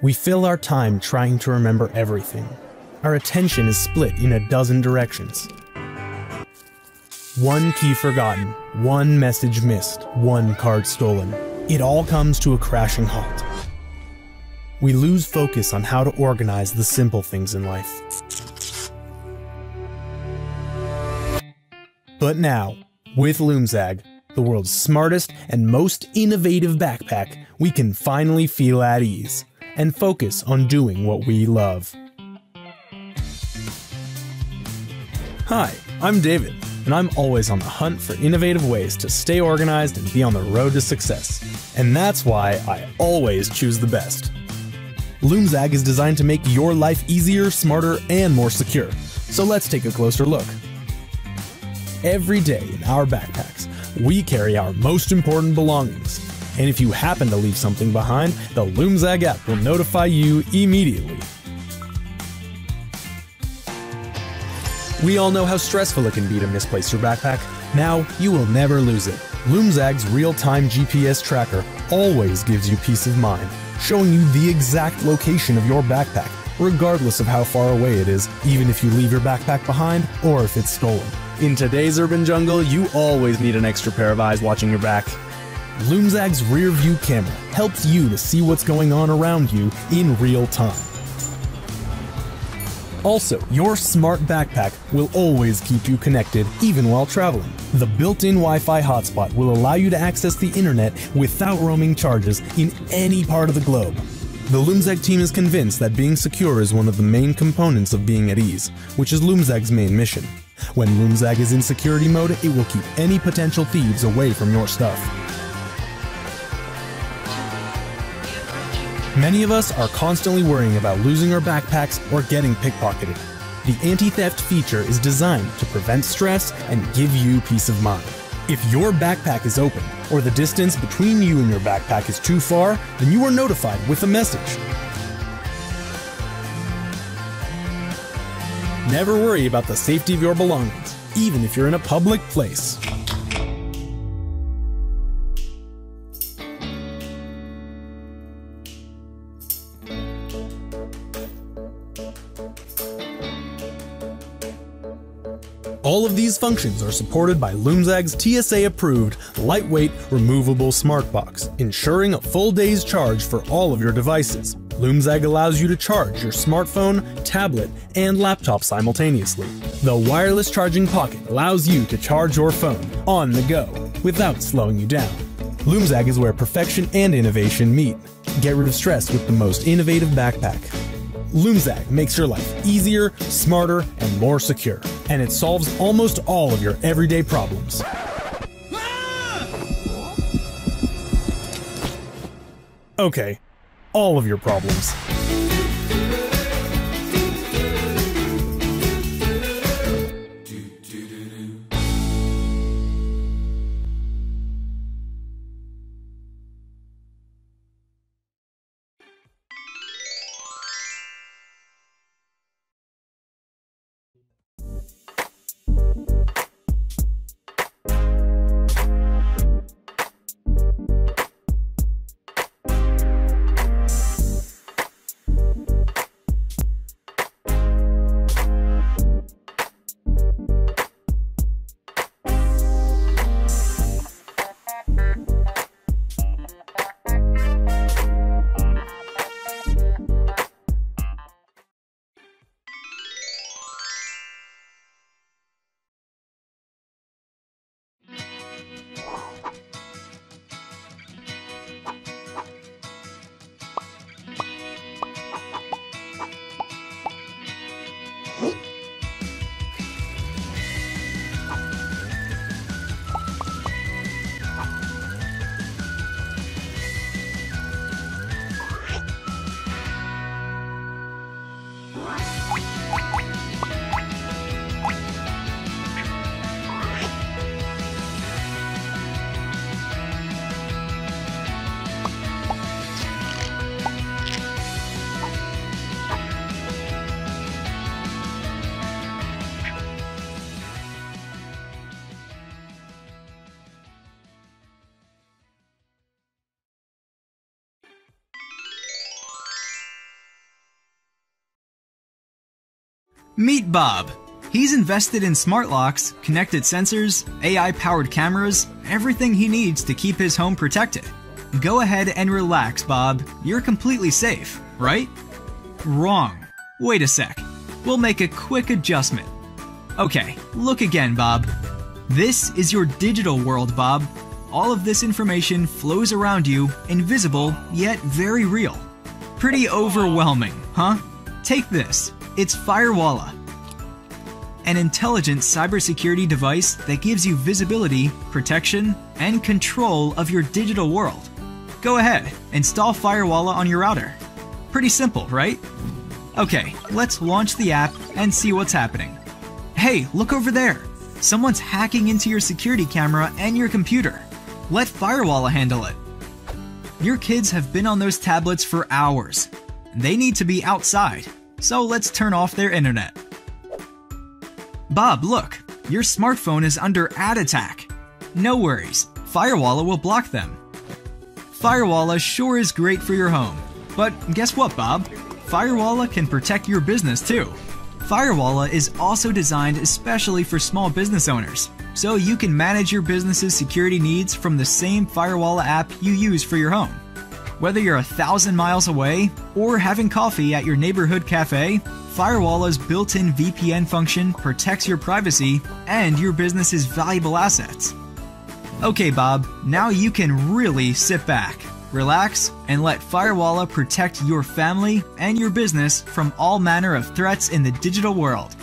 We fill our time trying to remember everything. Our attention is split in a dozen directions. One key forgotten, one message missed, one card stolen. It all comes to a crashing halt. We lose focus on how to organize the simple things in life. But now, with Loomzag, the world's smartest and most innovative backpack, we can finally feel at ease and focus on doing what we love. Hi, I'm David, and I'm always on the hunt for innovative ways to stay organized and be on the road to success. And that's why I always choose the best. Loomzag is designed to make your life easier, smarter, and more secure. So let's take a closer look. Every day in our backpacks, we carry our most important belongings. And if you happen to leave something behind, the Loomzag app will notify you immediately. We all know how stressful it can be to misplace your backpack. Now, you will never lose it. Loomzag's real-time GPS tracker always gives you peace of mind, showing you the exact location of your backpack, regardless of how far away it is, even if you leave your backpack behind or if it's stolen. In today's urban jungle, you always need an extra pair of eyes watching your back. Loomzag's rear view camera helps you to see what's going on around you in real time. Also, your smart backpack will always keep you connected even while traveling. The built-in Wi-Fi hotspot will allow you to access the internet without roaming charges in any part of the globe. The Loomzag team is convinced that being secure is one of the main components of being at ease, which is Loomzag's main mission. When Loomzag is in security mode, it will keep any potential thieves away from your stuff. Many of us are constantly worrying about losing our backpacks or getting pickpocketed. The anti-theft feature is designed to prevent stress and give you peace of mind. If your backpack is open, or the distance between you and your backpack is too far, then you are notified with a message. Never worry about the safety of your belongings, even if you're in a public place. All of these functions are supported by Loomzag's TSA-approved, lightweight, removable smart box, ensuring a full day's charge for all of your devices. Loomzag allows you to charge your smartphone, tablet, and laptop simultaneously. The wireless charging pocket allows you to charge your phone on the go without slowing you down. Loomzag is where perfection and innovation meet. Get rid of stress with the most innovative backpack. Loomzag makes your life easier, smarter, and more secure, and it solves almost all of your everyday problems. Okay, all of your problems. Meet Bob. He's invested in smart locks, connected sensors, AI-powered cameras, everything he needs to keep his home protected. Go ahead and relax, Bob. You're completely safe, right? Wrong. Wait a sec. We'll make a quick adjustment. Okay, look again, Bob. This is your digital world, Bob. All of this information flows around you, invisible, yet very real. Pretty overwhelming, huh? Take this. It's Firewalla, an intelligent cybersecurity device that gives you visibility, protection, and control of your digital world. Go ahead, install Firewalla on your router. Pretty simple, right? Okay, let's launch the app and see what's happening. Hey, look over there! Someone's hacking into your security camera and your computer. Let Firewalla handle it. Your kids have been on those tablets for hours. They need to be outside, so let's turn off their internet. Bob, look! Your smartphone is under ad attack. No worries, Firewalla will block them. Firewalla sure is great for your home. But guess what, Bob? Firewalla can protect your business too. Firewalla is also designed especially for small business owners, so you can manage your business's security needs from the same Firewalla app you use for your home. Whether you're 1,000 miles away or having coffee at your neighborhood cafe, Firewalla's built-in VPN function protects your privacy and your business's valuable assets. Okay, Bob, now you can really sit back, relax, and let Firewalla protect your family and your business from all manner of threats in the digital world.